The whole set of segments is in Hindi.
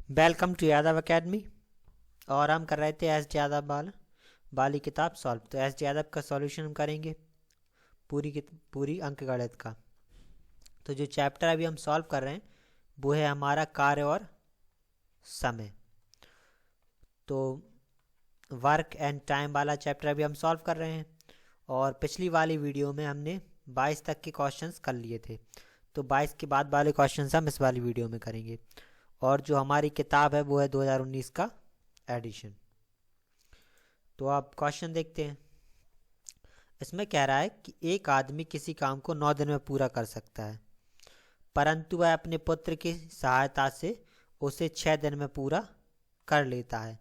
Welcome to Yadav academy. और हम कर रहे थे एस जे यादव वाली किताब सॉल्व। तो एस जे यादव का सॉल्यूशन हम करेंगे पूरी अंक गणित का। तो जो चैप्टर अभी हम सॉल्व कर रहे हैं वो है हमारा कार्य और समय। तो वर्क एंड टाइम वाला चैप्टर अभी हम सॉल्व कर रहे हैं। और पिछली वाली वीडियो में हमने 22 तक के क्वेश्चंस कर लिए थे। तो 22 के बाद वाले क्वेश्चंस हम इस वाली वीडियो में करेंगे। और जो हमारी किताब है वो है 2019 का एडिशन। तो आप क्वेश्चन देखते हैं। इसमें कह रहा है कि एक आदमी किसी काम को 9 दिन में पूरा कर सकता है, परंतु वह अपने पुत्र की सहायता से उसे 6 दिन में पूरा कर लेता है।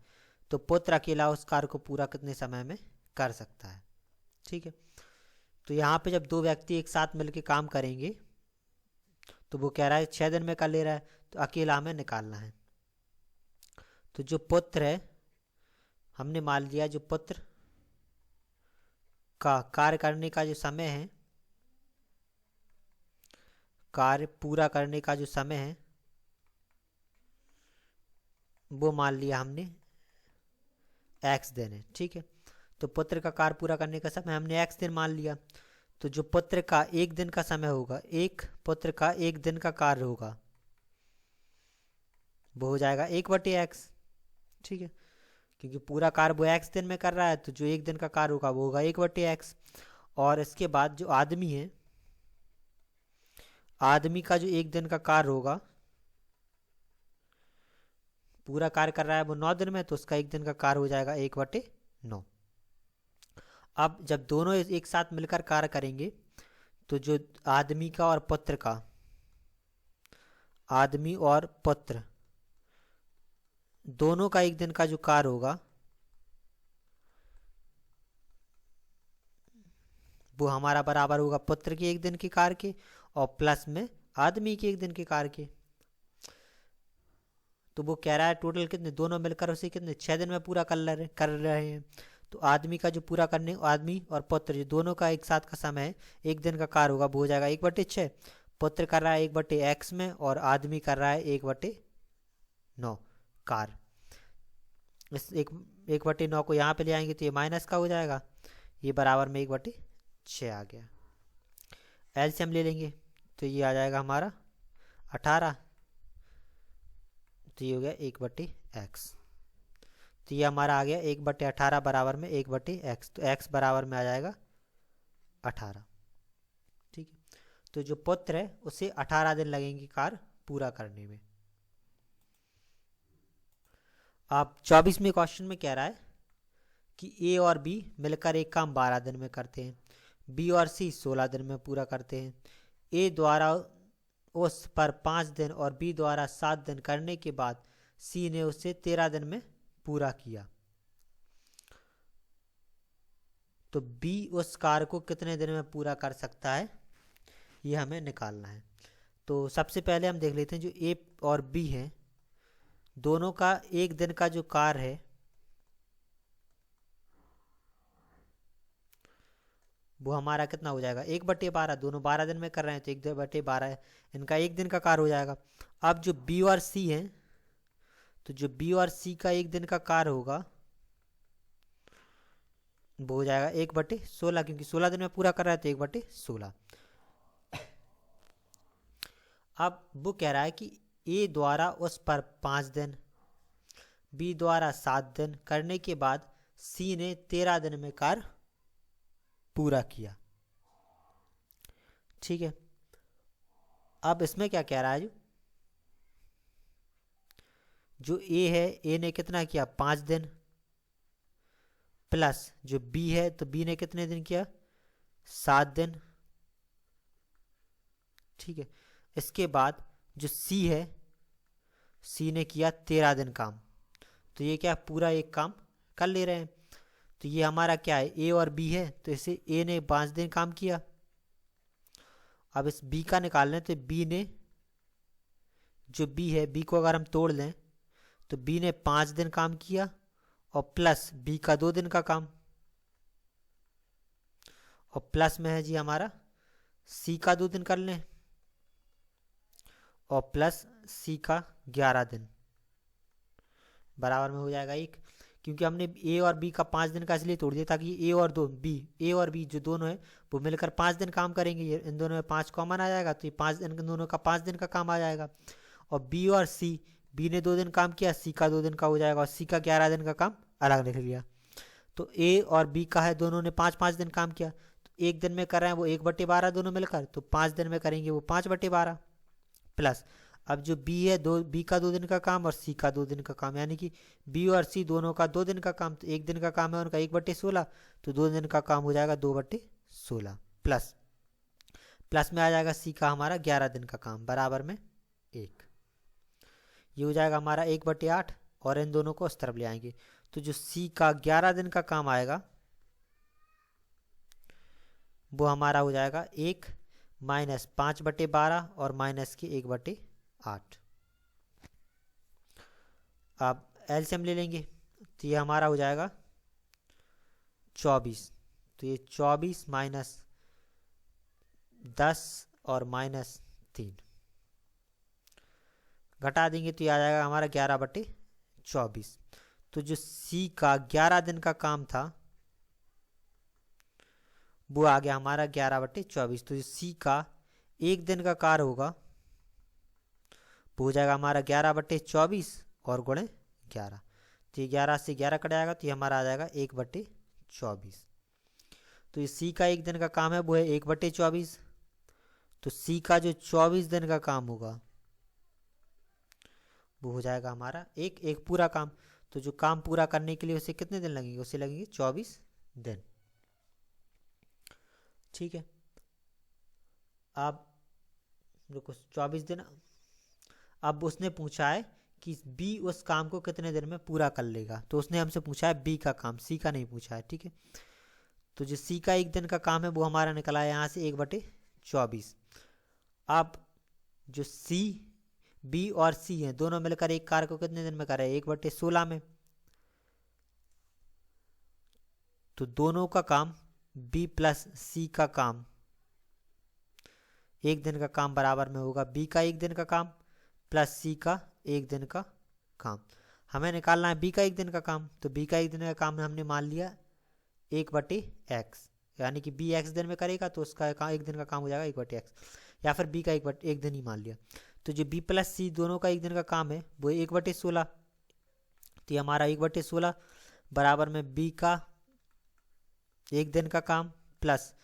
तो पुत्र अकेला उस कार्य को पूरा कितने समय में कर सकता है। ठीक है। तो यहाँ पे जब दो व्यक्ति एक साथ मिलकर काम करेंगे तो वो कह रहा है 6 दिन में कर ले रहा है, तो अकेला हमें निकालना है। तो जो पुत्र है, हमने मान लिया जो पुत्र का कार्य करने का जो समय है, कार्य पूरा करने का जो समय है वो मान लिया हमने x दिन है। ठीक है। तो पुत्र का कार्य पूरा करने का समय हमने x दिन मान लिया। तो जो पुत्र का एक दिन का समय होगा, एक पुत्र का एक दिन का कार्य होगा, वो हो जाएगा 1/x। ठीक है। क्योंकि पूरा कार्य वो x दिन में कर रहा है, तो जो एक दिन का कार्य होगा वो होगा 1/x। और इसके बाद जो आदमी है, आदमी का जो एक दिन का कार्य होगा, पूरा कार्य कर रहा है वो 9 दिन में, तो उसका एक दिन का कार्य हो जाएगा 1/9। अब जब दोनों एक साथ मिलकर कार्य करेंगे तो जो आदमी का और पुत्र का, आदमी और पुत्र दोनों का एक दिन का जो कार्य होगा वो हमारा बराबर होगा पुत्र के एक दिन के कार्य के और प्लस में आदमी के एक दिन के कार्य के। तो वो कह रहा है टोटल कितने, दोनों मिलकर उसे कितने 6 दिन में पूरा कर रहे हैं। तो आदमी का जो पूरा करने, आदमी और पुत्र जो दोनों का एक साथ का समय है, एक दिन का कार्य होगा, वो हो जाएगा 1/6। पुत्र कर रहा है 1/x में और आदमी कर रहा है 1/9 कार्य। इस 1/9 को यहाँ पे ले आएंगे तो ये माइनस का हो जाएगा, ये बराबर में 1/6 आ गया। एलसीएम ले लेंगे तो ये आ जाएगा हमारा 18। तो ये हो गया 1/x। तो ये हमारा आ गया 1/18 बराबर में 1/x। तो x बराबर में आ जाएगा 18। ठीक है। तो जो पुत्र है उसे 18 दिन लगेंगे कार्य पूरा करने में। आप 24वें क्वेश्चन में कह रहा है कि ए और बी मिलकर एक काम 12 दिन में करते हैं, बी और सी 16 दिन में पूरा करते हैं। ए द्वारा उस पर 5 दिन और बी द्वारा 7 दिन करने के बाद सी ने उसे 13 दिन में पूरा किया। तो बी उस कार्य को कितने दिन में पूरा कर सकता है, ये हमें निकालना है। तो सबसे पहले हम देख लेते हैं जो ए और बी है, दोनों का एक दिन का जो कार्य है वो हमारा कितना हो जाएगा 1/12। दोनों 12 दिन में कर रहे हैं तो 1/12 है, इनका एक दिन का कार्य हो जाएगा। अब जो बी और सी है, तो जो बी और सी का एक दिन का कार्य होगा वो हो जाएगा 1/16, क्योंकि 16 दिन में पूरा कर रहा है तो 1/16। अब वो कह रहा है कि ए द्वारा उस पर 5 दिन, बी द्वारा 7 दिन करने के बाद सी ने 13 दिन में कार्य पूरा किया। ठीक है। अब इसमें क्या कह रहा है, जो ए है, ए ने कितना किया 5 दिन, प्लस जो बी है तो बी ने कितने दिन किया 7 दिन। ठीक है। इसके बाद जो सी है, सी ने किया 13 दिन काम। तो ये क्या पूरा एक काम कर ले रहे हैं। तो ये हमारा क्या है, ए और बी है, तो इसे ए ने 5 दिन काम किया। अब इस बी का निकाल लें तो बी ने, जो बी है, बी को अगर हम तोड़ लें तो बी ने 5 दिन काम किया और प्लस बी का 2 दिन का काम, और प्लस में है जी हमारा सी का 2 दिन कर लें और प्लस सी का 11 दिन। बराबर में हो जाएगा 1, क्योंकि हमने ए और बी का 5 दिन का इसलिए तोड़ दिया ताकि ए और बी जो दोनों है वो मिलकर 5 दिन काम करेंगे। ये इन दोनों में 5 कॉमन आ जाएगा तो ये 5 दिन दोनों का 5 दिन का काम आ जाएगा। और बी और सी, बी ने 2 दिन काम किया, सी का 2 दिन का हो जाएगा और सी का 11 दिन का काम अलग लिख लिया। तो ए और बी का है दोनों ने 5-5 दिन काम किया, तो एक दिन में कर रहे हैं वो 1/12 दोनों मिलकर, तो 5 दिन में करेंगे वो 5/12 प्लस अब जो बी है बी का 2 दिन का काम और सी का 2 दिन का काम, यानी कि बी और सी दोनों का 2 दिन का काम, तो 1 दिन का काम है उनका 1/16, तो 2 दिन का काम हो जाएगा 2/16 प्लस में आ जाएगा सी का हमारा 11 दिन का काम बराबर में 1। ये हो जाएगा हमारा 1/8 और इन दोनों को उस तरफ ले आएंगे, तो जो सी का 11 दिन का काम आएगा वो हमारा हो जाएगा 1 माइनस 5/12 और माइनस के 1/8। अब एलसीएम ले लेंगे तो ये हमारा हो जाएगा 24, तो ये 24 माइनस 10 और माइनस 3 घटा देंगे तो ये आ जाएगा हमारा 11/24। तो जो सी का 11 दिन का काम था वो आ गया हमारा 11/24। तो सी का 1 दिन का कार्य होगा वो हो जाएगा हमारा 11/24 और गुणे 11, तो ये 11 से 11 कट जाएगा तो ये हमारा आ जाएगा 1/24। तो ये सी का 1 दिन का काम है वो है 1/24, तो सी का जो 24 दिन का काम होगा वो हो जाएगा हमारा एक पूरा काम। तो जो काम पूरा करने के लिए उसे कितने दिन लगेंगे, उसे लगेंगे 24 दिन। ठीक है, अब देखो 24 दिन। अब उसने पूछा है कि बी उस काम को कितने दिन में पूरा कर लेगा, तो उसने हमसे पूछा है बी का काम, सी का नहीं पूछा है। ठीक है, तो जो सी का 1 दिन का काम है वो हमारा निकला है यहाँ से 1/24। अब जो सी, बी और सी हैं दोनों मिलकर एक कार्य को कितने दिन में कर रहे हैं, 1/16 में। तो दोनों का काम बी प्लस सी का काम 1 दिन का काम बराबर में होगा बी का 1 दिन का काम प्लस सी का 1 दिन का काम। हमें निकालना है बी का 1 दिन का काम, तो बी का 1 दिन का काम हमने मान लिया 1/x, यानी कि बी x दिन में करेगा तो उसका 1 दिन का काम हो जाएगा 1/x, या फिर बी का 1 दिन ही मान लिया। तो जो बी प्लस सी दोनों का 1 दिन का काम है वो 1/16, तो ये हमारा 1/16 बराबर में बी का 1 दिन का काम प्लस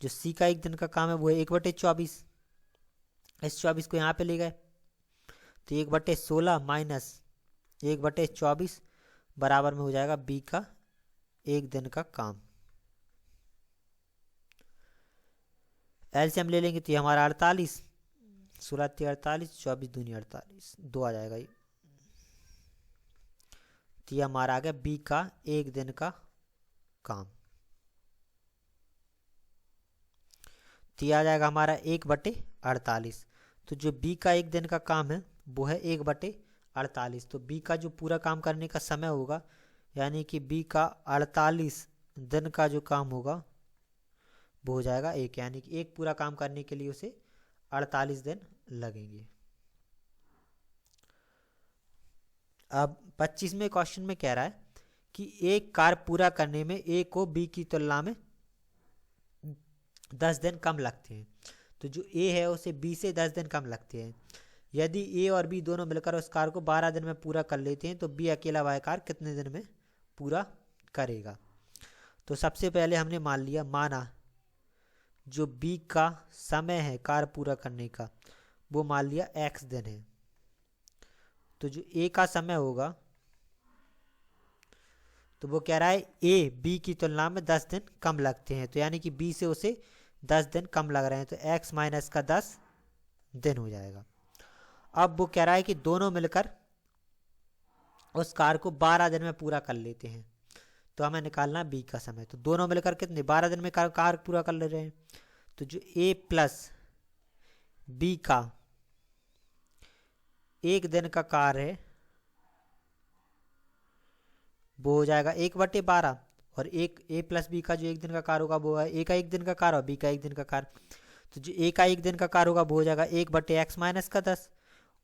जो सी का 1 दिन का काम है वो है 1/24। इस 24 को यहाँ पे ले गए तो 1/16 माइनस 1/24 बराबर में हो जाएगा बी का 1 दिन का काम। एलसीएम ले लेंगे तो ये हमारा 48, 16 48, 24 दूनी 48, 2 आ जाएगा ये। तो ये हमारा आ गया बी का 1 दिन का काम, तो ये आ जाएगा हमारा 1/48। तो जो बी का 1 दिन का काम है वो है 1/48, तो बी का जो पूरा काम करने का समय होगा यानी कि बी का 48 दिन का जो काम होगा वो हो जाएगा 1, यानी कि 1 पूरा काम करने के लिए उसे 48 दिन लगेंगे। अब 25वें क्वेश्चन में कह रहा है कि एक कार्य पूरा करने में ए को बी की तुलना में 10 दिन कम लगते हैं, तो जो ए है उसे बी से 10 दिन कम लगते हैं। यदि ए और बी दोनों मिलकर उस कार्य को 12 दिन में पूरा कर लेते हैं तो बी अकेला वह कार्य कितने दिन में पूरा करेगा। तो सबसे पहले हमने माना जो बी का समय है कार्य पूरा करने का वो मान लिया x दिन है, तो जो ए का समय होगा तो वो कह रहा है ए बी की तुलना में 10 दिन कम लगते हैं, तो यानी कि बी से उसे 10 दिन कम लग रहे हैं, तो x माइनस का 10 दिन हो जाएगा। अब वो कह रहा है कि दोनों मिलकर उस कार्य को 12 दिन में पूरा कर लेते हैं, तो हमें निकालना है बी का समय। तो दोनों मिलकर कितने 12 दिन में कार्य पूरा कर ले रहे हैं, तो जो ए प्लस बी का 1 दिन का कार्य है वो हो जाएगा 1/12, और ए प्लस बी का जो 1 दिन का कार्य होगा वो है ए का 1 दिन का कार्य और बी का 1 दिन का कार्य, तो जो ए का 1 दिन का कार्य होगा वो हो जाएगा 1/x माइनस का 10,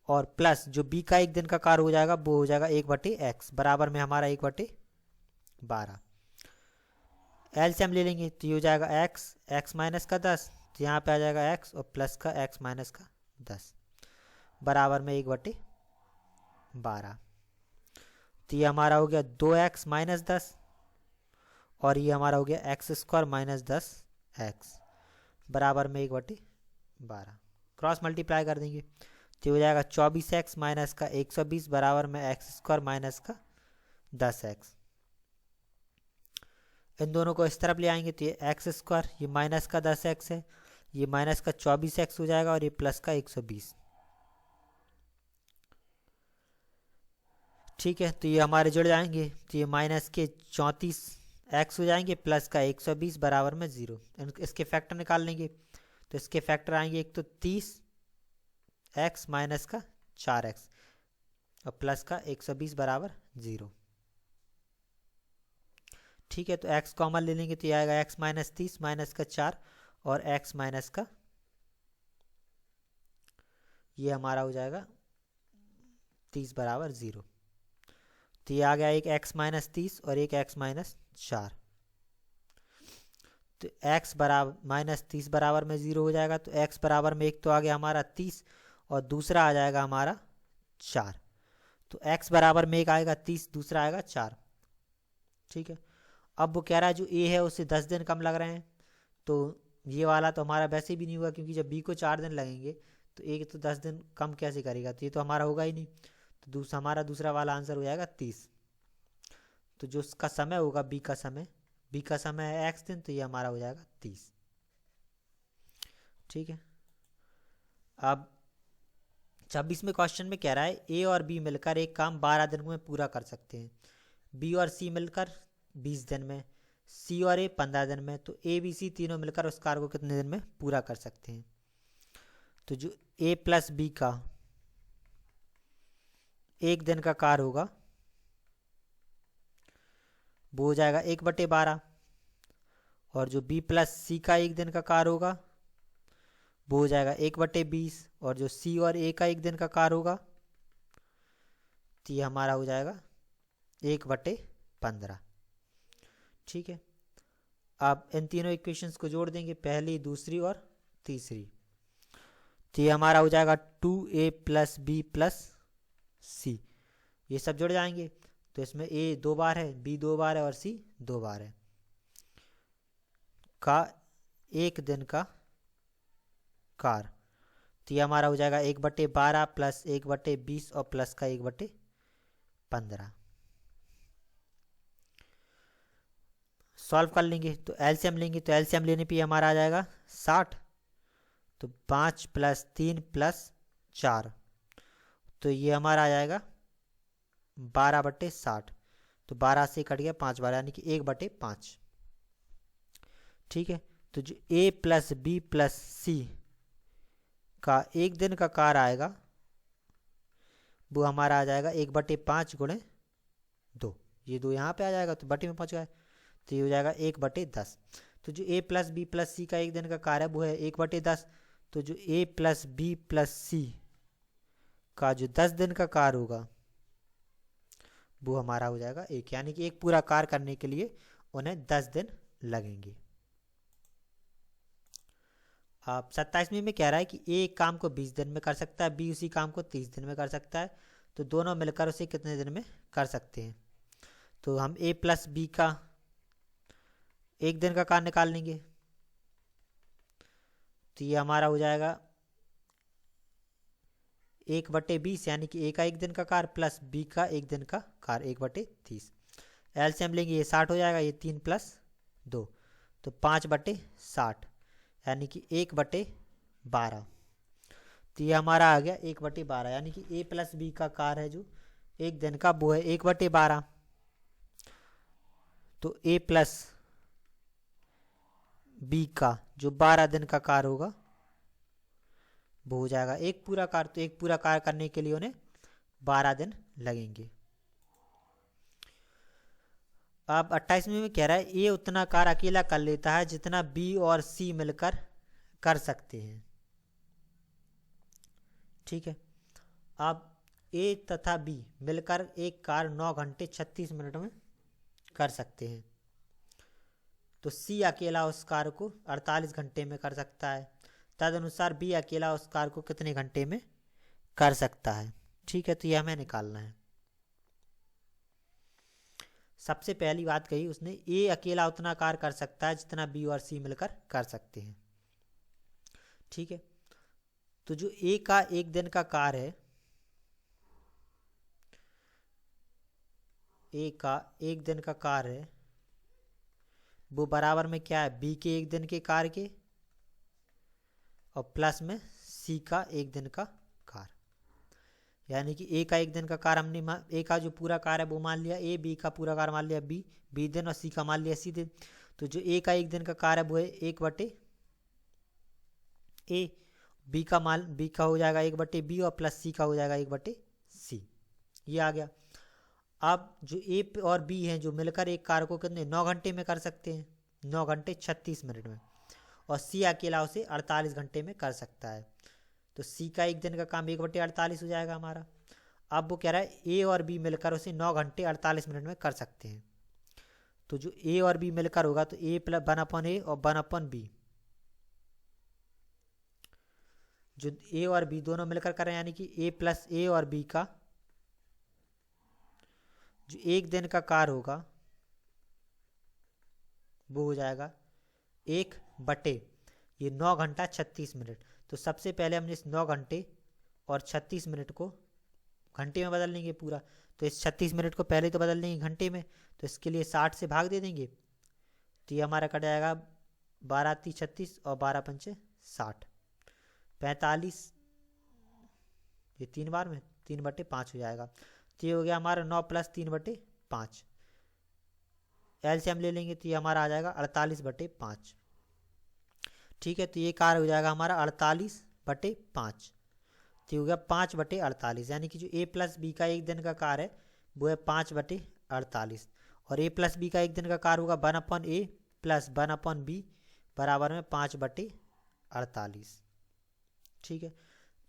और प्लस जो बी का एक दिन का कार्य हो जाएगा वो हो जाएगा 1/x बराबर में हमारा 1/12। एलसीएम ले लेंगे तो ये हो जाएगा x माइनस का 10, तो यहाँ पे आ जाएगा x और प्लस का x माइनस का 10 बराबर में 1/12। तो ये हमारा हो गया 2x माइनस 10 और ये हमारा हो गया x² माइनस 10x बराबर में 1/12। क्रॉस मल्टीप्लाई कर देंगे तो हो जाएगा 24x माइनस का 120 बराबर में x² माइनस का 10x। इन दोनों को इस तरफ ले आएंगे तो ये x², ये माइनस का 10x है, ये माइनस का 24x हो जाएगा और ये प्लस का 120। ठीक है, तो ये हमारे जुड़ जाएंगे तो ये माइनस के 34x हो जाएंगे प्लस का 120 बराबर में 0। इसके फैक्टर निकाल लेंगे तो इसके फैक्टर आएंगे एक तो 30x माइनस का 4x और प्लस का 120 बराबर 0। ठीक है, तो x कॉमन ले लेंगे तो ये आएगा x माइनस 30 माइनस का 4 और x माइनस का ये हमारा हो जाएगा 30 बराबर 0। तो ये आ गया एक x माइनस 30 और एक x माइनस 4। तो x बराबर माइनस 30 बराबर में 0 हो जाएगा तो x बराबर में एक तो आ गया हमारा 30 और दूसरा आ जाएगा हमारा 4। तो x बराबर में एक आएगा 30, दूसरा आएगा 4। ठीक है, अब वो कह रहा है जो a है उससे 10 दिन कम लग रहे हैं, तो ये वाला तो हमारा वैसे भी नहीं होगा क्योंकि जब b को 4 दिन लगेंगे तो a तो 10 दिन कम कैसे करेगा, तो ये तो हमारा होगा ही नहीं। तो हमारा दूसरा वाला आंसर हो जाएगा 30। तो जो उसका समय होगा b का समय है x दिन, तो ये हमारा हो जाएगा 30। ठीक है, अब 26वें क्वेश्चन में कह रहा है a और b मिलकर एक काम 12 दिन में पूरा कर सकते हैं, b और c मिलकर 20 दिन में, c और a 15 दिन में। तो a b c तीनों मिलकर उस कार्य को कितने दिन में पूरा कर सकते हैं। तो जो a प्लस b का एक दिन का कार्य होगा वो हो जाएगा 1/12 और जो b प्लस c का एक दिन का कार्य होगा वो हो जाएगा 1/20 और जो c और a का एक दिन का कार्य होगा तो ये हमारा हो जाएगा 1/15। ठीक है, अब इन तीनों इक्वेशंस को जोड़ देंगे, पहली दूसरी और तीसरी। तो ये हमारा हो जाएगा 2a plus b plus c, ये सब जुड़ जाएंगे तो इसमें a 2 बार है, b 2 बार है और c 2 बार है का एक दिन का कार। तो ये हमारा हो जाएगा 1/12 प्लस 1/20 और प्लस का 1/15। सॉल्व कर लेंगे तो एलसीएम लेंगे तो एलसीएम लेने पे हमारा आ जाएगा 60। तो 5 प्लस 3 प्लस 4 तो ये हमारा आ जाएगा 12/60। तो 12 से कट गया 5 बार यानी कि 1/5। ठीक है, तो जो a plus b plus c का एक दिन का कार्य आएगा वो हमारा आ जाएगा 1/5 गुणे 2। ये 2 यहाँ पे आ जाएगा तो बटे में पहुँच गए तो ये हो जाएगा 1/10। तो जो a plus b plus c का एक दिन का कार्य है वो है 1/10। तो जो a plus b plus c का जो 10 दिन का कार्य होगा वो हमारा हो जाएगा 1, यानी कि एक पूरा कार्य करने के लिए उन्हें 10 दिन लगेंगे। अब 27वें में कह रहा है कि a एक काम को 20 दिन में कर सकता है, b उसी काम को 30 दिन में कर सकता है, तो दोनों मिलकर उसे कितने दिन में कर सकते हैं। तो हम a प्लस b का एक दिन का कार्य निकाल लेंगे तो ये हमारा हो जाएगा 1/20 यानी कि a का एक दिन का कार्य प्लस b का एक दिन का कार्य 1/30। एलसीएम लेंगे ये 60 हो जाएगा, ये 3 प्लस 2 तो 5/60 यानी कि 1/12। तो ये हमारा आ गया 1/12 यानी कि a प्लस b का कार्य है जो एक दिन का वो है 1/12। तो a प्लस b का जो 12 दिन का कार्य होगा वो हो जाएगा एक पूरा कार्य। तो एक पूरा कार्य करने के लिए उन्हें 12 दिन लगेंगे। अब 28वें में कह रहा है ए उतना कार्य अकेला कर लेता है जितना बी और सी मिलकर कर सकते हैं। ठीक है, अब ए तथा बी मिलकर एक कार्य 9 घंटे 36 मिनट में कर सकते हैं, तो सी अकेला उस कार्य को 48 घंटे में कर सकता है। तदनुसार बी अकेला उस कार्य को कितने घंटे में कर सकता है। ठीक है, तो यह हमें निकालना है। सबसे पहली बात कही उसने, ए अकेला उतना कार्य कर सकता है जितना बी और सी मिलकर कर सकते हैं। ठीक है, तो जो ए का एक दिन का कार्य है, ए का एक दिन का कार्य है, वो बराबर में क्या है, बी के एक दिन के कार्य के और प्लस में सी का एक दिन का कार्य। यानी कि ए का एक दिन का कार्य हमने ए का जो पूरा कार्य है वो मान लिया ए, बी का पूरा कार्य मान लिया बी दिन, और सी का मान लिया सी दिन। तो जो ए का एक दिन का कार्य है वो है 1/a, बी का हो जाएगा 1/b और प्लस सी का हो जाएगा 1/c। ये आ गया। अब जो ए और बी हैं जो मिलकर एक कार्य को कितने 9 घंटे में कर सकते हैं, 9 घंटे 36 मिनट में, और सी अकेला उसे 48 घंटे में कर सकता है। तो सी का एक दिन का काम 1/48 हो जाएगा हमारा। अब वो कह रहा है ए और बी मिलकर उसे 9 घंटे 48 मिनट में कर सकते हैं। तो जो ए और बी मिलकर होगा तो ए प्लस 1/a और 1/b, जो ए और बी दोनों मिलकर कर रहे हैं, यानी कि ए प्लस ए और बी का जो एक दिन का कार्य होगा वो हो जाएगा 1/, ये 9 घंटा 36 मिनट। तो सबसे पहले हमने इस 9 घंटे और 36 मिनट को घंटे में बदल लेंगे पूरा। तो इस 36 मिनट को पहले तो बदल लेंगे घंटे में, तो इसके लिए 60 से भाग दे देंगे, तो ये हमारा कट जाएगा 12 × 36 और 12 × 5 = 60, 45, ये 3 बार में 3/5 हो जाएगा। तो ये हो गया हमारा 9 + 3/5। एलसीएम ले लेंगे तो ये हमारा आ जाएगा 48/5। ठीक है, तो ये कार्य हो जाएगा हमारा 48/5। तो ये हो गया 5/48, यानी कि जो ए प्लस बी का एक दिन का कार्य है वो है 5/48, और ए प्लस बी का एक दिन का कार्य होगा 1/a + 1/b बराबर में 5/48। ठीक है,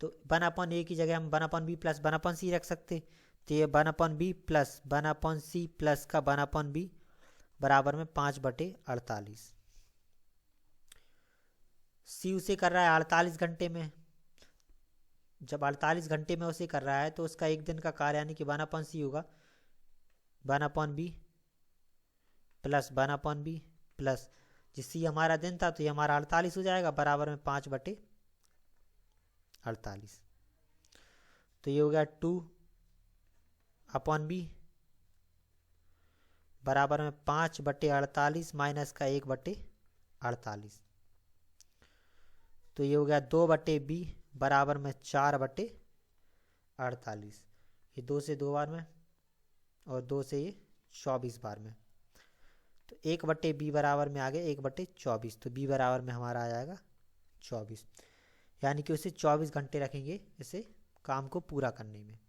तो 1/a की जगह हम 1/b + 1/c रख सकते, तो ये 1/b + 1/c प्लस का 1/b बराबर में 5/48। सी उसे कर रहा है 48 घंटे में। जब 48 घंटे में उसे कर रहा है तो उसका एक दिन का कार्य यानी कि 1/c होगा 1/b + 1/b प्लस जिससे हमारा दिन था तो ये हमारा 48 हो जाएगा बराबर में 5/48। तो ये हो गया 2/b बराबर में 5/48 माइनस का 1/48। तो ये हो गया 2/b बराबर में 4/48। ये 2 से 2 बार में और 2 से ये 24 बार में, तो 1/b बराबर में आ गया 1/24। तो b बराबर में हमारा आ जाएगा 24, यानी कि उसे 24 घंटे रखेंगे इसे काम को पूरा करने में।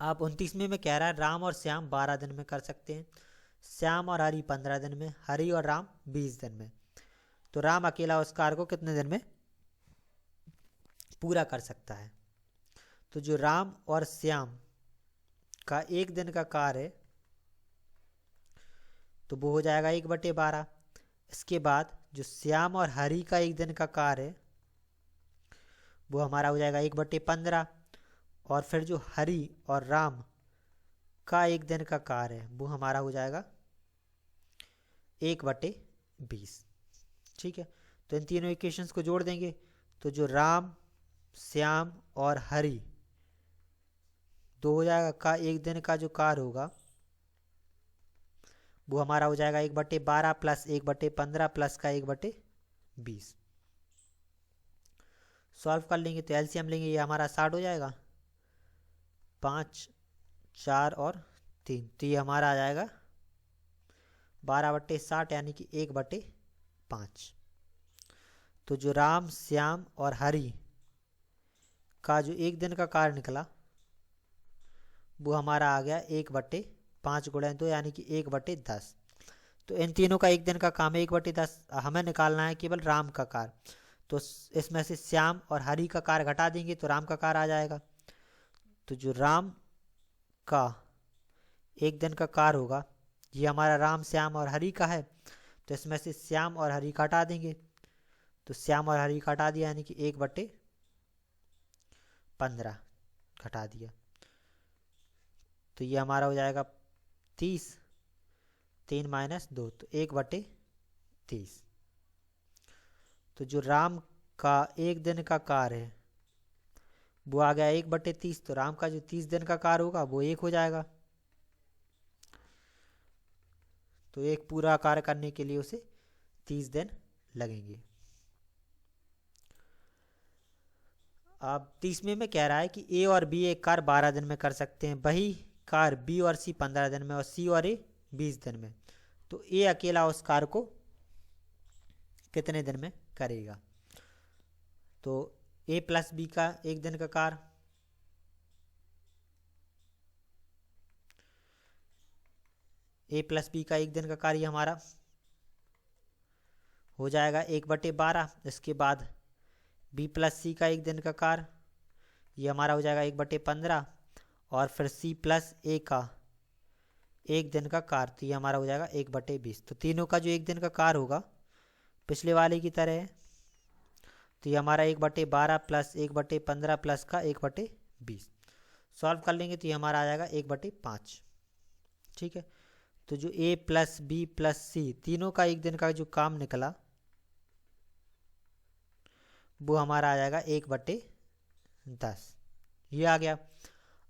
अब 29वें में कह रहा है राम और श्याम 12 दिन में कर सकते हैं, श्याम और हरि 15 दिन में, हरि और राम 20 दिन में। तो राम अकेला उस कार्य को कितने दिन में पूरा कर सकता है। तो जो राम और श्याम का एक दिन का कार्य है तो वो हो जाएगा 1/12। इसके बाद जो श्याम और हरि का एक दिन का कार्य है वो हमारा हो जाएगा 1/15, और फिर जो हरि और राम का एक दिन का कार्य है वो हमारा हो जाएगा 1/20। ठीक है, तो इन तीनों इक्वेशंस को जोड़ देंगे तो जो राम श्याम और हरि दो हो जाएगा का एक दिन का जो कार्य होगा वो हमारा हो जाएगा 1/12 प्लस 1/15 प्लस का 1/20। सॉल्व कर लेंगे तो एलसीएम लेंगे, ये हमारा 60 हो जाएगा, 5, 4 और 3, तो ये हमारा आ जाएगा 12/60 यानी कि 1/5। तो जो राम श्याम और हरि का जो एक दिन का कार्य निकला वो हमारा आ गया 1/5 × 2 यानी कि 1/10। तो इन तीनों का एक दिन का काम है 1/10। हमें निकालना है केवल राम का कार्य, तो इसमें से श्याम और हरि का कार्य घटा देंगे तो राम का कार्य आ जाएगा। तो जो राम का एक दिन का कार्य होगा, ये हमारा राम श्याम और हरि का है, तो इसमें से श्याम और हरि का हटा देंगे। तो श्याम और हरि का हटा दिया यानी कि 1/15 घटा दिया, तो ये हमारा हो जाएगा 30। 3 - 2 तो 1/30। तो जो राम का एक दिन का कार्य है वो आ गया 1/30, तो राम का जो 30 दिन का कार्य होगा वो 1 हो जाएगा। तो एक पूरा कार्य करने के लिए उसे 30 दिन लगेंगे। अब 30वें में कह रहा है कि ए और बी एक कार्य 12 दिन में कर सकते हैं, वही कार्य बी और सी 15 दिन में और सी और ए 20 दिन में। तो ए अकेला उस कार्य को कितने दिन में करेगा? तो ए प्लस बी का एक दिन का कार्य, ए प्लस बी का एक दिन का कार्य हमारा हो जाएगा 1/12। इसके बाद बी प्लस सी का एक दिन का कार्य, ये हमारा हो जाएगा 1/15। और फिर सी प्लस ए का एक दिन का कार्य, तो ये हमारा हो जाएगा 1/20। तो तीनों का जो एक दिन का कार्य होगा पिछले वाले की तरह है, तो ये हमारा 1/12 प्लस 1/15 प्लस का 1/20। सॉल्व कर लेंगे तो ये हमारा आ जाएगा 1/5। ठीक है। तो जो ए प्लस बी प्लस सी तीनों का एक दिन का जो काम निकला वो हमारा आ जाएगा 1/10। ये आ गया।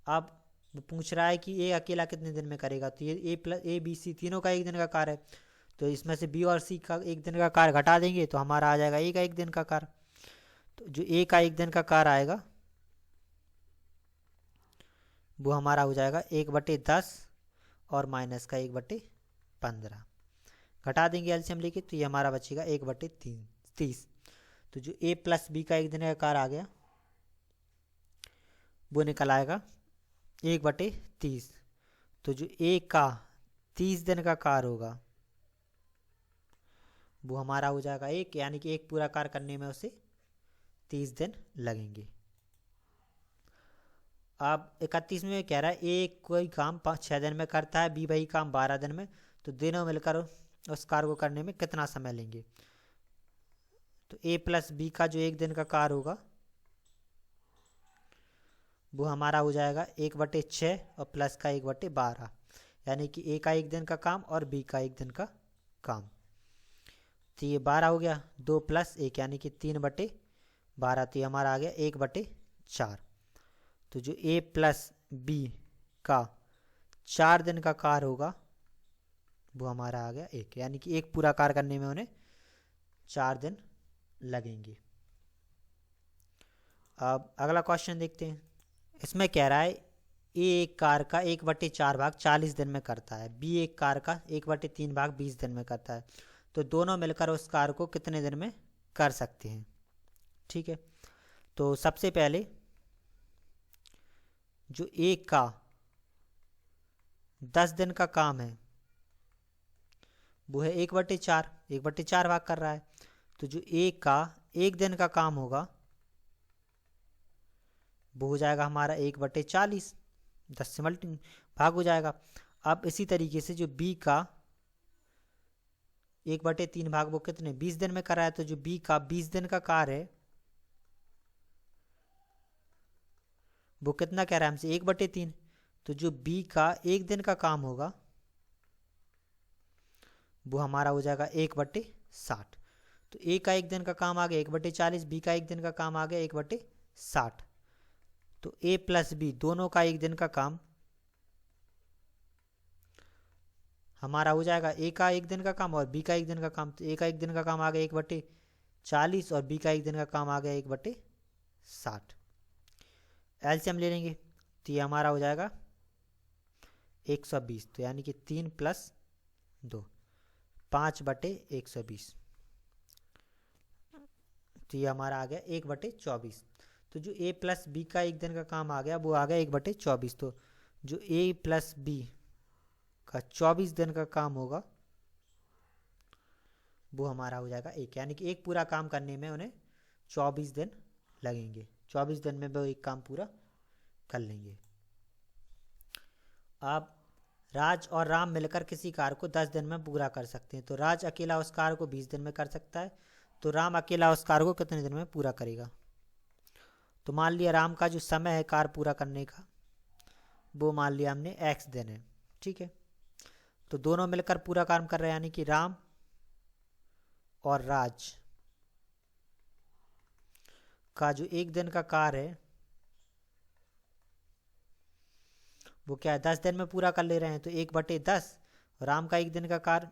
अब वो पूछ रहा है कि ए अकेला कितने दिन में करेगा, तो ये ए बी सी तीनों का एक दिन का कार्य है, तो इसमें से बी और सी का एक दिन का कार्य घटा देंगे तो हमारा आ जाएगा ए का एक दिन का कार्य। तो जो ए का एक दिन का कार्य आएगा वो हमारा हो जाएगा 1/10 और माइनस का 1/15 घटा देंगे एलसीएम लेके, तो ये हमारा बचेगा 1/30। तो जो ए प्लस बी का एक दिन का कार्य आ गया वो निकल आएगा 1/30। तो जो ए का 30 दिन का कार्य होगा वो हमारा हो जाएगा 1, यानी कि एक पूरा कार्य करने में उसे 30 दिन लगेंगे। अब 31 में कह रहा है ए कोई काम 6 दिन में करता है, बी वही काम 12 दिन में, तो दोनों मिलकर उस कार्य को करने में कितना समय लेंगे? तो ए प्लस बी का जो एक दिन का कार्य होगा वो हमारा हो जाएगा 1/6 और प्लस का 1/12, यानी कि ए का एक दिन का काम और बी का एक दिन का काम। तो ये 12 हो गया, 2 + 1 यानी कि 3/12, तो ये हमारा आ गया 1/4। तो जो ए प्लस बी का 4 दिन का कार्य होगा वो हमारा आ गया 1, यानी कि एक पूरा कार्य करने में उन्हें 4 दिन लगेंगे। अब अगला क्वेश्चन देखते हैं। इसमें कह रहा है ए एक कार्य का 1/4 भाग 40 दिन में करता है, बी एक कार्य का 1/3 भाग 20 दिन में करता है, तो दोनों मिलकर उस कार्य को कितने दिन में कर सकते हैं? ठीक है। तो सबसे पहले जो ए का 10 दिन का काम है वो है 1/4, 1/4 भाग कर रहा है। तो जो ए का एक दिन का काम होगा वो हो जाएगा हमारा 1/40, 10 से भाग हो जाएगा। अब इसी तरीके से जो बी का 1/3 भाग वो कितने 20 दिन में कर रहा है, तो जो बी का 20 दिन का कार्य है वो कितना कह रहा है हमसे 1/3। तो जो बी का एक दिन का काम होगा वो हमारा हो जाएगा 1/60। तो ए का एक दिन का काम आ गया 1/40, बी का एक दिन का काम आ गया 1/60। तो ए प्लस बी दोनों का एक दिन का काम हमारा हो जाएगा ए का एक दिन का काम और बी का एक दिन का काम। तो ए का एक दिन का काम आ गया 1/40 और बी का एक दिन का काम आ गया 1/60। एलसीएम ले लेंगे तो ये हमारा हो जाएगा 120, तो यानी कि 3 + 2 5/120, तो ये हमारा आ गया 1/24। तो जो ए प्लस बी का एक दिन का काम आ गया वो आ गया 1/24। तो जो ए प्लस बी का 24 दिन का काम होगा वो हमारा हो जाएगा 1, यानी कि एक पूरा काम करने में उन्हें 24 दिन लगेंगे। 24 दिन में वो एक काम पूरा कर लेंगे। अब राज और राम मिलकर किसी कार्य को 10 दिन में पूरा कर सकते हैं। तो राज अकेला उस कार्य को 20 दिन में कर सकता है, तो राम अकेला उस कार्य को कितने दिन में पूरा करेगा? तो मान लिया राम का जो समय है कार्य पूरा करने का, वो मान लिया हमने x दिन है, ठीक है। तो दोनों मिलकर पूरा काम कर रहे हैं, यानी कि राम और राज का जो एक दिन का कार्य है वो क्या है, 10 दिन में पूरा कर ले रहे हैं। तो 1/10, राम का एक दिन का कार्य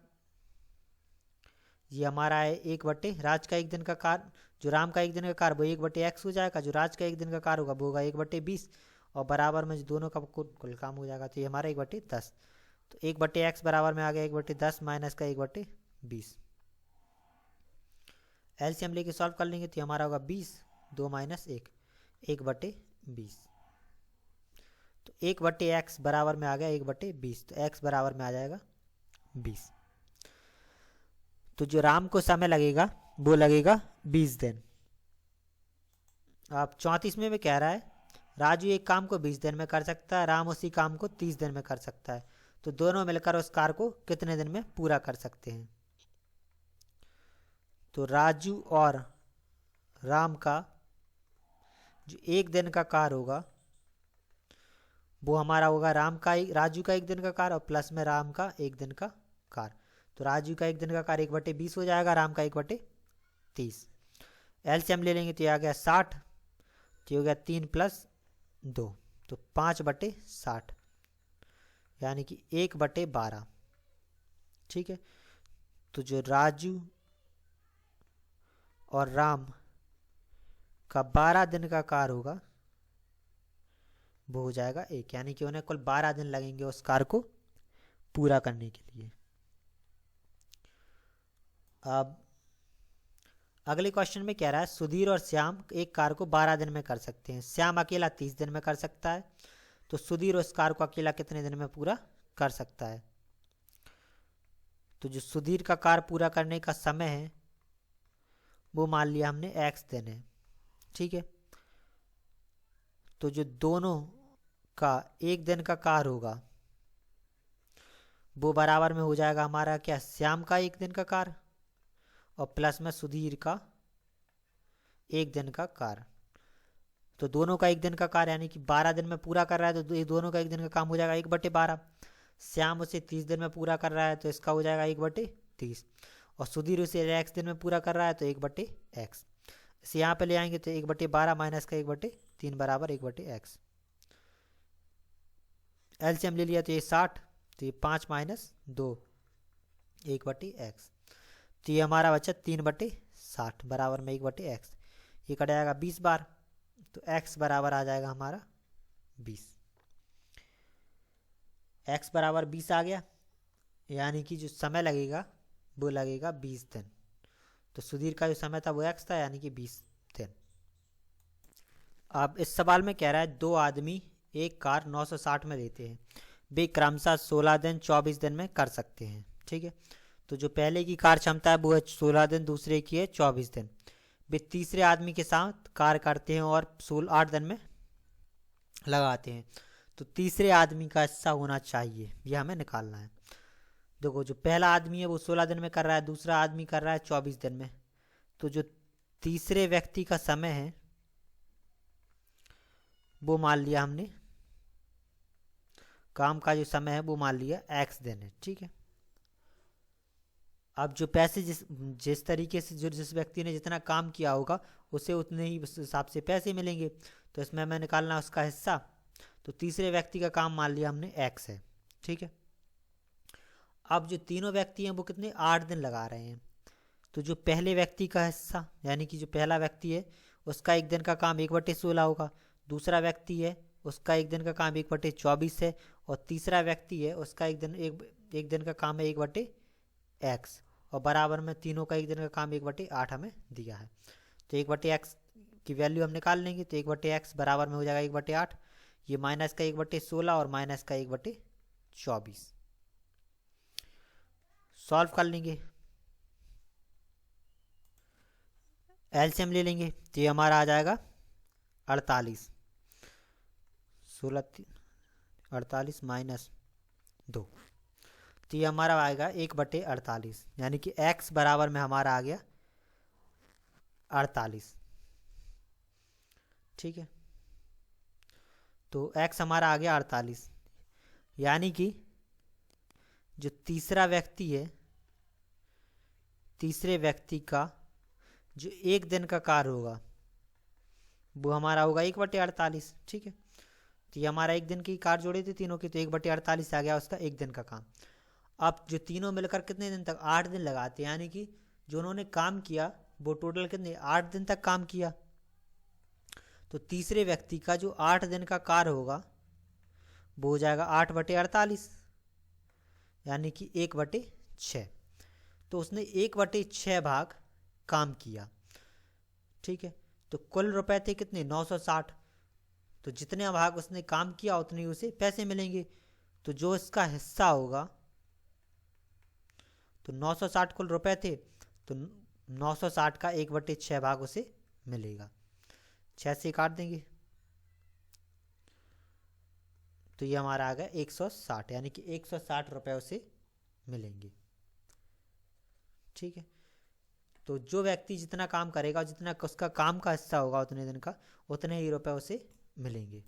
ये हमारा है 1/, राज का एक दिन का कार्य, जो राम का एक दिन का कार्य वो 1/x हो जाएगा, जो राज का एक दिन का कार्य होगा वो होगा 1/20, और बराबर में जो दोनों का कुल काम हो जाएगा। तो ये हमारा 1/10, तो 1/x बराबर में आ गया 1/10 माइनस का 1/20। एलसीएम लेके सॉल्व कर लेंगे तो हमारा होगा 20, 2 माइनस 1, 1/20। तो 1/x बराबर में आ गया 1/20, तो x बराबर में आ जाएगा 20। तो जो राम को समय लगेगा वो लगेगा 20 दिन। अब 34 में कह रहा है राजू एक काम को 20 दिन में कर सकता है, राम उसी काम को 30 दिन में कर सकता है, तो दोनों मिलकर उस कार्य को कितने दिन में पूरा कर सकते हैं? तो राजू और राम का जो एक दिन का कार्य होगा वो हमारा होगा राजू का एक दिन का कार्य और प्लस में राम का एक दिन का कार्य। तो राजू का एक दिन का कार्य 1/20 हो जाएगा, राम का 1/30। एलसीएम ले लेंगे तो ये आ गया 60, तो हो गया 3 + 2, तो 5/60, यानी कि 1/12, ठीक है। तो जो राजू और राम का 12 दिन का कार्य होगा वो हो जाएगा 1, यानी कि उन्हें कुल 12 दिन लगेंगे उस कार्य को पूरा करने के लिए। अब अगले क्वेश्चन में कह रहा है सुधीर और श्याम एक कार्य को 12 दिन में कर सकते हैं, श्याम अकेला 30 दिन में कर सकता है, तो सुधीर उस कार्य को अकेला कितने दिन में पूरा कर सकता है? तो जो सुधीर का कार्य पूरा करने का समय है वो मान लिया हमने x दिन है, ठीक है। तो जो दोनों का एक दिन का कार्य होगा वो बराबर में हो जाएगा हमारा क्या, श्याम का एक दिन का कार्य और प्लस में सुधीर का एक दिन का कार्य। तो दोनों का एक दिन का कार्य यानी कि 12 दिन में पूरा कर रहा है, तो ये दोनों का एक दिन का काम हो जाएगा 1/12। श्याम उसे 30 दिन में पूरा कर रहा है तो इसका हो जाएगा 1/30, और सुधीर उसे x दिन में पूरा कर रहा है तो 1/x। इसे यहाँ पे ले आएंगे तो 1/12 माइनस का 1/3 बराबर 1/x। एलसीएम ले लिया तो ये 60, तो ये 5 - 2, 1/x। तो ये हमारा बचा 3/60 बराबर में 1/x। ये कट जाएगा 20 बार, तो x बराबर आ जाएगा हमारा 20। x बराबर 20 आ गया, यानी कि जो समय लगेगा वो लगेगा 20 दिन। तो सुधीर का जो समय था वो x था, यानी कि 20 दिन। अब इस सवाल में कह रहा है 2 आदमी एक कार 960 में देते हैं, वे क्रमशः 16 दिन 24 दिन में कर सकते हैं, ठीक है। तो जो पहले की कार क्षमता है वो है 16 दिन, दूसरे की है 24 दिन। वे तीसरे आदमी के साथ कार्य करते हैं और 8 दिन में लगाते हैं, तो तीसरे आदमी का हिस्सा होना चाहिए, यह हमें निकालना है। देखो जो पहला आदमी है वो 16 दिन में कर रहा है, दूसरा आदमी कर रहा है 24 दिन में, तो जो तीसरे व्यक्ति का समय है वो मान लिया हमने, काम का जो समय है वो मान लिया x दिन है, ठीक है। अब जो पैसे जिस तरीके से जिस व्यक्ति ने जितना काम किया होगा उसे उतने ही हिसाब से पैसे मिलेंगे, तो इसमें हमें निकालना उसका हिस्सा। तो तीसरे व्यक्ति का काम मान लिया हमने x है, ठीक है। अब जो तीनों व्यक्ति हैं वो कितने 8 दिन लगा रहे हैं, तो जो पहले व्यक्ति का हिस्सा यानी कि जो पहला व्यक्ति है उसका एक दिन का काम 1/16 होगा, दूसरा व्यक्ति है उसका एक दिन का काम 1/24 है, और तीसरा व्यक्ति है उसका एक दिन का काम है 1/x, और बराबर में तीनों का एक दिन का काम 1/8 हमें दिया है। तो 1/x की वैल्यू हम निकाल लेंगे, तो 1/x बराबर में हो जाएगा 1/8, ये माइनस का 1/16 और माइनस का 1/24। सॉल्व कर लेंगे। एलसीएम ले लेंगे तो ये हमारा आ जाएगा 48, 16 48 माइनस 2, तो ये हमारा आएगा 1/48, यानी कि x बराबर में हमारा आ गया 48। ठीक है, तो x हमारा आ गया 48, यानी कि जो तीसरा व्यक्ति है, तीसरे व्यक्ति का जो एक दिन का कार्य होगा वो हमारा होगा 1/48। ठीक है, तो ये हमारा एक दिन की कार जोड़े थे तीनों की, तो 1/48 आ गया उसका एक दिन का काम। अब जो तीनों मिलकर कितने दिन तक, 8 दिन लगाते हैं, यानी कि जो उन्होंने काम किया वो टोटल कितने, 8 दिन तक काम किया। तो तीसरे व्यक्ति का जो 8 दिन का कार्य होगा वो हो जाएगा 8/48, यानी कि 1/6। तो उसने 1/6 भाग काम किया। ठीक है, तो कुल रुपए थे कितने, 960। तो जितने भाग उसने काम किया उतने उसे पैसे मिलेंगे। तो जो इसका हिस्सा होगा, तो 960 कुल रुपए थे, तो 960 का 1/6 भाग उसे मिलेगा। 6 से काट देंगे तो ये हमारा आ गया 160, यानी कि 160 रुपए उसे मिलेंगे। ठीक है, तो जो व्यक्ति जितना काम करेगा, जितना उसका काम का हिस्सा होगा उतने दिन का, उतने ही रुपए उसे मिलेंगे।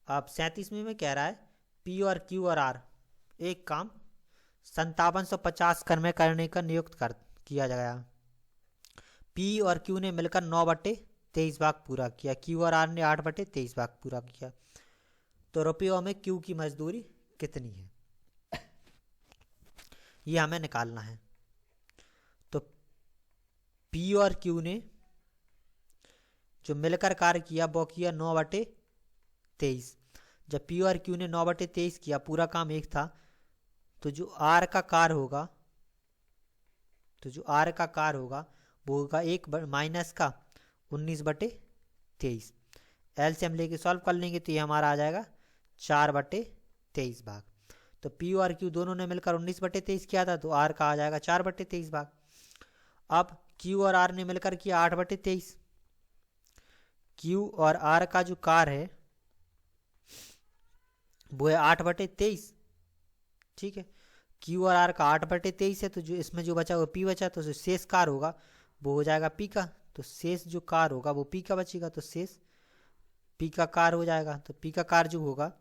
अब 37वें में कह रहा है पी और क्यू और आर एक काम 5750 कर में करने का नियुक्त कर किया गया। पी और क्यू ने मिलकर 9/23 भाग पूरा किया, क्यू और आर ने 8/23 भाग पूरा किया। तो रुपयों में क्यू की मजदूरी कितनी है, ये हमें निकालना है। तो पी और क्यू ने जो मिलकर कार्य किया वो किया 9/23। जब पी और क्यू ने 9/23 किया, पूरा काम एक था, तो जो आर का कार्य होगा, वो होगा 1 माइनस का 19/23। एलसीएम लेके सॉल्व कर लेंगे तो ये हमारा आ जाएगा 4/23 भाग। तो पी और क्यू दोनों ने मिलकर 19/23 किया था, तो आर का आ जाएगा 4/23 भाग। अब क्यू और आर ने मिलकर किया 8/23। क्यू और आर का जो कार्य है वो है 8/23। ठीक है, क्यू और आर का 8/23 है, तो जो इसमें जो बचा वो पी बचा, तो जो शेष कार्य होगा वो हो जाएगा पी का। तो शेष जो कार्य होगा वो पी का बचेगा, तो शेष पी का कार्य हो जाएगा। तो पी का कार्य जो होगा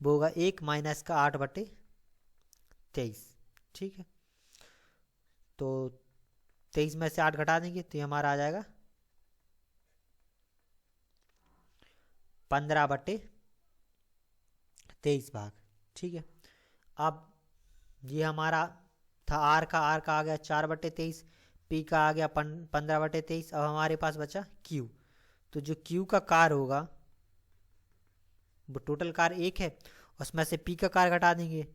वो होगा 1 माइनस का 8/23। ठीक है, तो 23 में से 8 घटा देंगे तो ये हमारा आ जाएगा 15/23 भाग। ठीक है, अब ये हमारा था आर का आ गया 4/23, पी का आ गया 15/23। अब हमारे पास बचा क्यू। तो जो क्यू का कार्य होगा वो टोटल कार्य 1 है, उसमें से पी का कार्य घटा देंगे,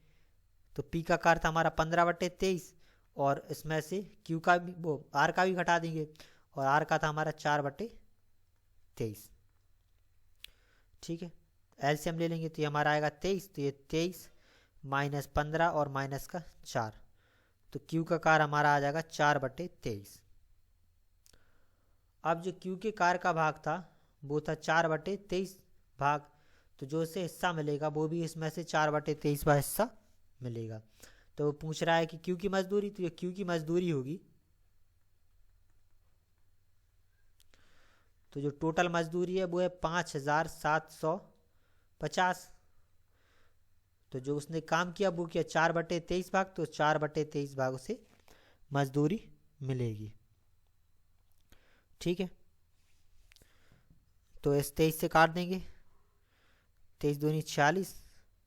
तो पी का कार्य था हमारा 15/23, और इसमें से क्यू का भी, वो आर का भी घटा देंगे, और आर का था हमारा 4/23। ठीक है, एलसीएम ले लेंगे तो ये हमारा आएगा 23, तो ये 23 माइनस 15 और माइनस का 4, तो क्यू का कार्य हमारा आ जाएगा 4/23। अब जो क्यू के कार्य का भाग था वो था 4/23 भाग, तो जो इसे हिस्सा मिलेगा वो भी इसमें से 4/23 का हिस्सा मिलेगा। तो वो पूछ रहा है कि क्यू की मजदूरी, तो ये क्यू की मजदूरी होगी, तो जो टोटल मजदूरी है वो है 5750। तो जो उसने काम किया वो किया 4/23 भाग, तो 4/23 भाग उसे मजदूरी मिलेगी। ठीक है, तो इस 23 से काट देंगे, 23 दूनी 46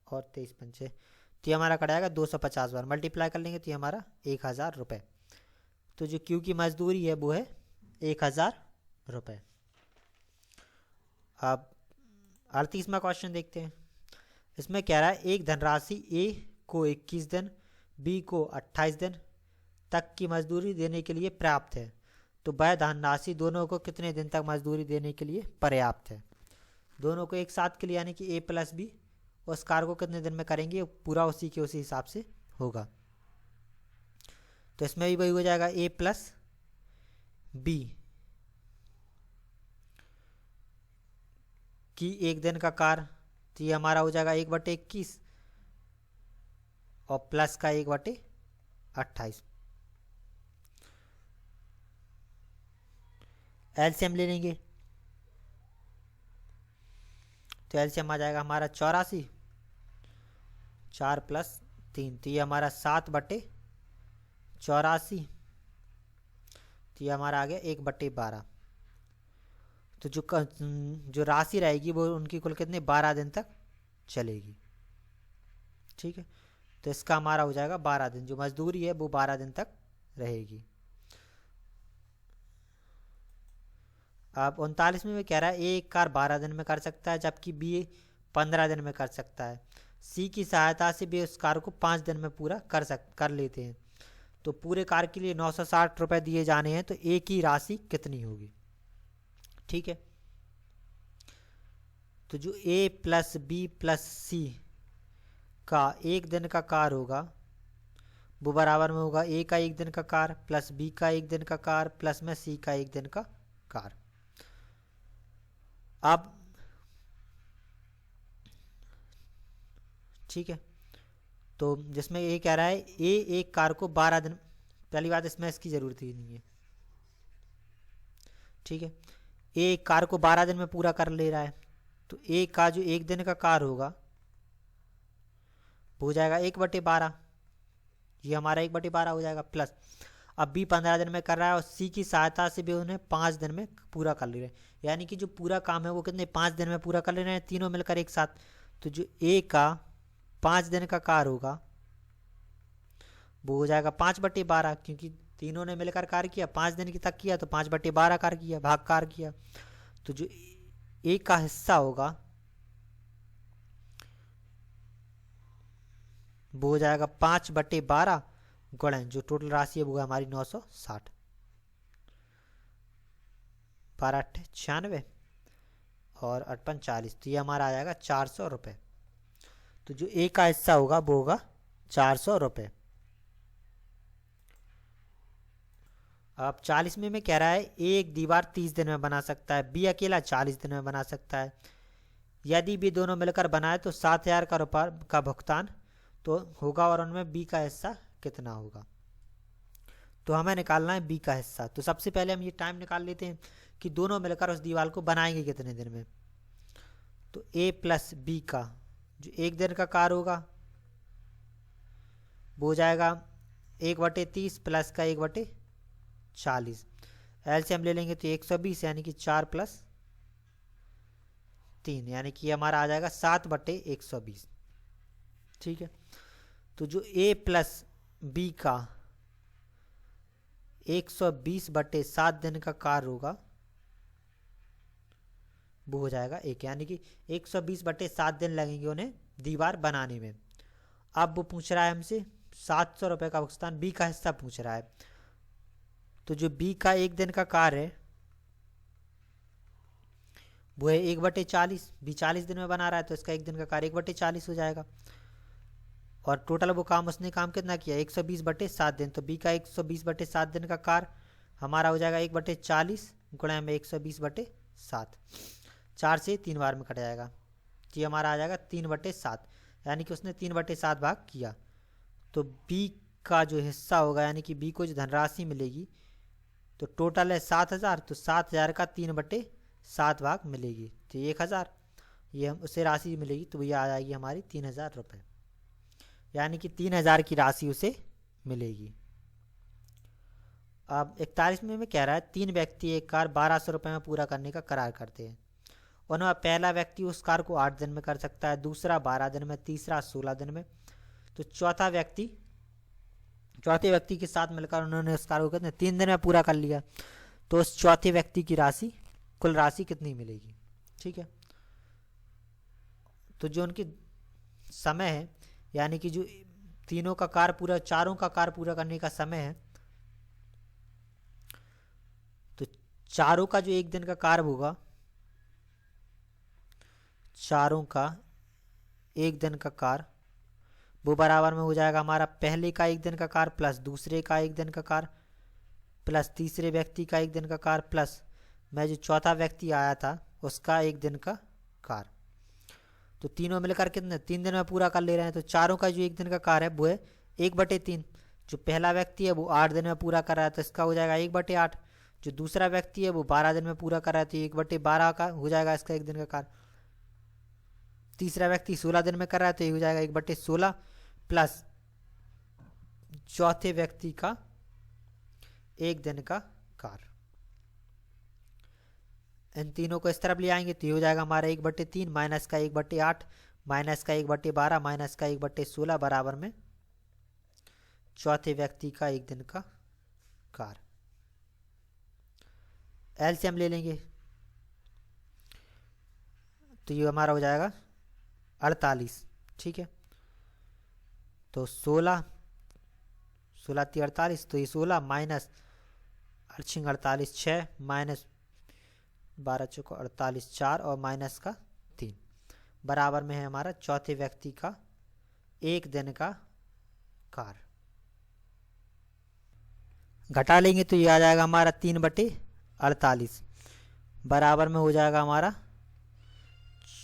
और 23 पंचे, तो ये हमारा कट आएगा 250 बार। मल्टीप्लाई कर लेंगे तो ये हमारा 1000 रुपये। तो जो क्यू की मजदूरी है वो है 1000 रुपये। अब 38वां क्वेश्चन देखते हैं। इसमें कह रहा है एक धनराशि ए को 21 दिन, बी को 28 दिन तक की मजदूरी देने के लिए पर्याप्त है, तो वह धनराशि दोनों को कितने दिन तक मजदूरी देने के लिए पर्याप्त है। दोनों को एक साथ के लिए, यानी कि ए प्लस बी, उस कार्य को कितने दिन में करेंगे पूरा उसी हिसाब से होगा। तो इसमें भी वही हो जाएगा ए प्लस बी कि एक दिन का कार, तो ये हमारा हो जाएगा 1/21 और प्लस का 1/28। एलसीएम ले लेंगे तो एलसीएम आ जाएगा हमारा 84, 4 + 3, तो ये हमारा 7/84, तो ये हमारा आ गया 1/12। तो जो राशि रहेगी वो उनकी कुल कितने 12 दिन तक चलेगी। ठीक है, तो इसका हमारा हो जाएगा 12 दिन, जो मजदूरी है वो 12 दिन तक रहेगी। अब 39 में कह रहा है एक कार 12 दिन में कर सकता है, जबकि बी 15 दिन में कर सकता है। सी की सहायता से भी उस कार को 5 दिन में पूरा कर लेते हैं। तो पूरे कार के लिए 960 रुपये दिए जाने हैं, तो ए की राशि कितनी होगी। ठीक है, तो जो ए प्लस बी प्लस सी का एक दिन का कार होगा वो बराबर में होगा ए का एक दिन का कार प्लस बी का एक दिन का कार प्लस में सी का एक दिन का कार। अब ठीक है, तो जिसमें ये कह रहा है ए एक कार को 12 दिन, पहली बात इसमें इसकी जरूरत ही नहीं है। ठीक है, ए एक कार को 12 दिन में पूरा कर ले रहा है, तो ए का जो एक दिन का कार होगा वो हो जाएगा 1/12, ये हमारा 1/12 हो जाएगा। प्लस अब बी 15 दिन में कर रहा है और सी की सहायता से भी उन्हें 5 दिन में पूरा कर ले रहे हैं, यानी कि जो पूरा काम है वो कितने 5 दिन में पूरा कर ले रहे हैं, तीनों मिलकर एक साथ। तो जो ए का 5 दिन का कार होगा वो हो जाएगा 5/12, क्योंकि तीनों ने मिलकर कार किया, 5 दिन की तक किया तो 5/12 कार किया, भाग कार किया। तो जो ए का हिस्सा होगा वो हो जाएगा 5/12 गुणन जो टोटल राशि है वो है हमारी 960, 12×8 = 96 और 8×5 = 40, तो ये हमारा आ जाएगा 400 रुपये। तो जो ए का हिस्सा होगा वो होगा 400 रुपये। अब 40 में कह रहा है ए एक दीवार 30 दिन में बना सकता है, बी अकेला 40 दिन में बना सकता है। यदि बी दोनों मिलकर बनाए तो 7,000 का रुपये का भुगतान तो होगा, और उनमें बी का हिस्सा कितना होगा। तो हमें निकालना है बी का हिस्सा। तो सबसे पहले हम ये टाइम निकाल लेते हैं कि दोनों मिलकर उस दीवार को बनाएंगे कितने दिन में। तो ए प्लस बी का जो एक दिन का कार होगा वो हो जाएगा 1/30 प्लस का 1/40, एलसीएम ले लेंगे तो 120, यानी कि 4 + 3, यानी कि हमारा आ जाएगा 7/120। ठीक है, तो जो ए प्लस बी का 120/7 दिन का कार होगा वो हो जाएगा 1, यानी कि 120/7 दिन लगेंगे उन्हें दीवार बनाने में। अब वो पूछ रहा है हमसे 700 रुपये का भुगतान, बी का हिस्सा पूछ रहा है। तो जो बी का एक दिन का कार है वो है 1/40, बी 40 दिन में बना रहा है तो इसका एक दिन का कार 1/40 हो जाएगा। और टोटल वो काम उसने काम कितना किया 120/7 दिन, तो बी का 120/7 दिन का कार हमारा हो जाएगा 1/40 गुणा में 120/7, 4 से 3 बार में कट जाएगा, तो ये हमारा आ जाएगा 3/7, यानी कि उसने 3/7 भाग किया। तो बी का जो हिस्सा होगा, यानी कि बी को जो धनराशि मिलेगी, तो टोटल है 7,000, तो 7,000 का 3/7 भाग मिलेगी, तो 1,000 ये हम उसे राशि मिलेगी, तो ये आ जाएगी हमारी 3,000 रुपये, यानी कि 3,000 की राशि उसे मिलेगी। अब 41 में कह रहा है 3 व्यक्ति एक कार 1,200 रुपये में पूरा करने का करार करते हैं। उनमें पहला व्यक्ति उस कार को 8 दिन में कर सकता है, दूसरा 12 दिन में, तीसरा 16 दिन में, तो चौथे व्यक्ति के साथ मिलकर उन्होंने उस कार को कितने 3 दिन में पूरा कर लिया, तो उस चौथे व्यक्ति की राशि कुल राशि कितनी मिलेगी। ठीक है, तो जो उनकी समय है, यानी कि जो तीनों का कार पूरा, चारों का कार पूरा करने का समय है, तो चारों का जो एक दिन का कार होगा, चारों का एक दिन का कार वो बराबर में हो जाएगा हमारा पहले का एक दिन का कार प्लस दूसरे का एक दिन का कार प्लस तीसरे व्यक्ति का एक दिन का कार प्लस मैं जो चौथा व्यक्ति आया था उसका एक दिन का कार। तो तीनों मिलकर कितने 3 दिन में पूरा कर ले रहे हैं, तो चारों का जो 1 दिन का कार्य है वो है 1/3। जो पहला व्यक्ति है वो 8 दिन में पूरा कर रहा है तो इसका हो जाएगा 1/8। जो दूसरा व्यक्ति है वो 12 दिन में पूरा कर रहा है तो 1/12 का हो जाएगा इसका 1 दिन का कार्य। तीसरा व्यक्ति 16 दिन में कर रहा है तो ये हो जाएगा 1/16 प्लस चौथे व्यक्ति का 1 दिन का कार्य। इन तीनों को इस तरफ ले आएंगे तो ये हो जाएगा हमारा 1/3 माइनस का 1/8 माइनस का 1/12 माइनस का 1/16 बराबर में चौथे व्यक्ति का 1 दिन का कार्य। एलसीएम ले लेंगे तो ये हमारा हो जाएगा 48। ठीक है, तो 16 3 48 तो ये 16 माइनस 48 6 माइनस 12 चौको 48 4 और माइनस का 3 बराबर में है हमारा चौथे व्यक्ति का 1 दिन का कार्य। घटा लेंगे तो ये आ जाएगा हमारा 3/48 बराबर में हो जाएगा हमारा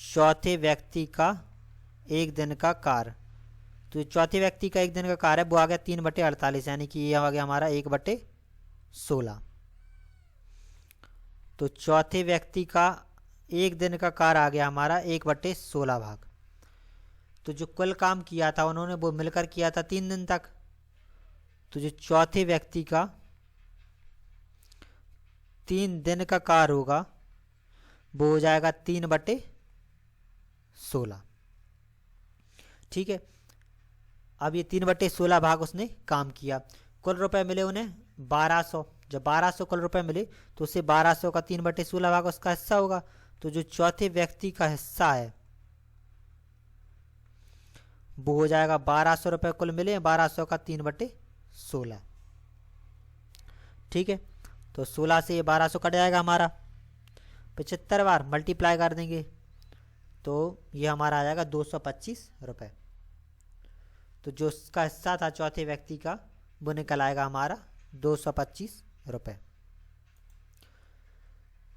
चौथे व्यक्ति का 1 दिन का कार्य। तो चौथे व्यक्ति का 1 दिन का कार्य है वो आ गया 3/48 यानी कि ये आ गया हमारा 1/16। तो चौथे व्यक्ति का 1 दिन का कार्य आ गया हमारा 1/16 भाग। तो जो कुल काम किया था उन्होंने वो मिलकर किया था 3 दिन तक, तो जो चौथे व्यक्ति का 3 दिन का कार्य होगा वो हो जाएगा 3/16। ठीक है, अब ये 3/16 भाग उसने काम किया। कुल रुपए मिले उन्हें 1200। जब 1200 कुल रुपए मिले तो उससे 1200 का 3/16 भाग उसका हिस्सा होगा। तो जो चौथे व्यक्ति का हिस्सा है वो हो जाएगा 1200 रुपए कुल मिले 1200 का 3/16। ठीक है, तो 16 से ये 1200 कट जाएगा हमारा 75 बार मल्टीप्लाई कर देंगे तो ये हमारा आ जाएगा 225 रुपये। तो जो उसका हिस्सा था चौथे व्यक्ति का वो निकल आएगा हमारा 225 रुपये।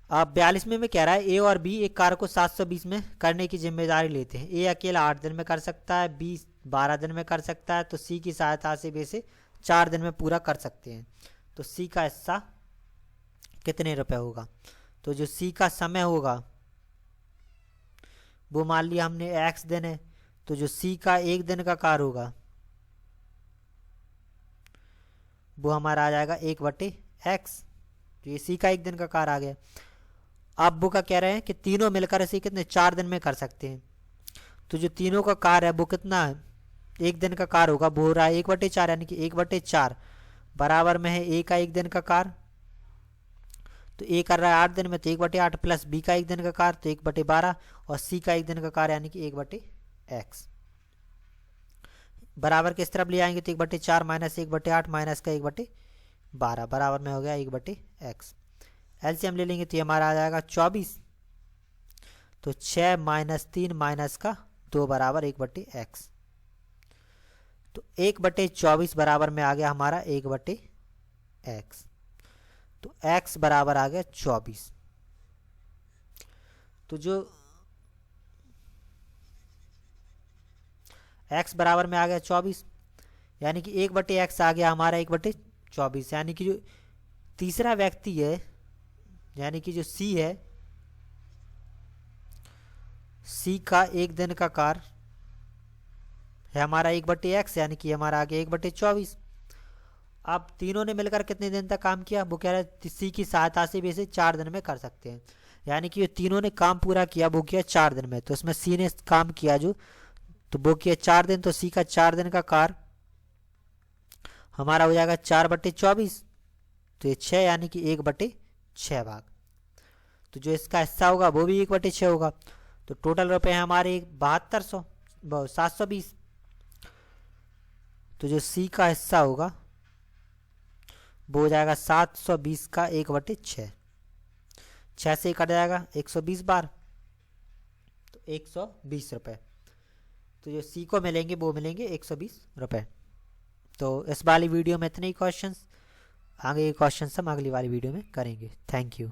अब 42वें में कह रहा है ए और बी एक कार्य को 720 में करने की जिम्मेदारी लेते हैं। ए अकेला 8 दिन में कर सकता है, बी 12 दिन में कर सकता है, तो सी की सहायता से वे इसे 4 दिन में पूरा कर सकते हैं। तो सी का हिस्सा कितने रुपए होगा? तो जो सी का समय होगा वो मान लिया हमने x दिन है, तो जो सी का 1 दिन का कार्य होगा वो हमारा आ जाएगा 1/x। तो ये सी का 1 दिन का कार्य आ गया। अब वो का कह रहे हैं कि तीनों मिलकर इसे कितने 4 दिन में कर सकते हैं। तो जो तीनों का कार्य है वो कितना है 1 दिन का कार्य होगा वो हो रहा है 1/4 यानी कि 1/4 बराबर में है ए का 1 दिन का कार्य। तो ए कर रहा है 8 दिन में तो 1/8 प्लस बी का 1 दिन का कार्य तो 1/12 और सी का 1 दिन का कार्य यानी कि 1/x। बराबर किस तरफ ले आएंगे तो 1/4 माइनस 1/8 माइनस का 1/12 बराबर में हो गया 1/x। एलसीएम ले लेंगे तो ये हमारा आ जाएगा 24। तो 6 माइनस 3 माइनस का 2 बराबर 1/x। तो 1/24 बराबर में आ गया हमारा 1/x। तो x बराबर आ गया 24। तो जो x बराबर में आ गया 24 यानी कि 1/x आ गया हमारा 1/24 यानी कि जो तीसरा व्यक्ति है यानी कि जो c है c का 1 दिन का कार्य है हमारा 1/x यानी कि हमारा आ गया 1/24। अब तीनों ने मिलकर कितने दिन तक काम किया वो कह रहा है सी की सहायता से भी इसे 4 दिन में कर सकते हैं। यानी कि तीनों ने काम पूरा किया वो किया 4 दिन में। तो इसमें सी ने काम किया जो तो वो किया 4 दिन। तो सी का 4 दिन का कार्य हमारा हो जाएगा 4/24 तो ये 6 यानी कि 1/6 भाग। तो जो इसका हिस्सा होगा वो भी 1/6 होगा। तो टोटल रुपए हैं हमारे 720। तो जो सी का हिस्सा होगा वो हो जाएगा 720 का 1/6। 6 से कट जाएगा 120 बार तो 120 रुपये। तो जो सी को मिलेंगे वो मिलेंगे 120 रुपये। तो इस वाली वीडियो में इतने ही क्वेश्चंस, आगे क्वेश्चंस हम अगली वाली वीडियो में करेंगे। Thank you.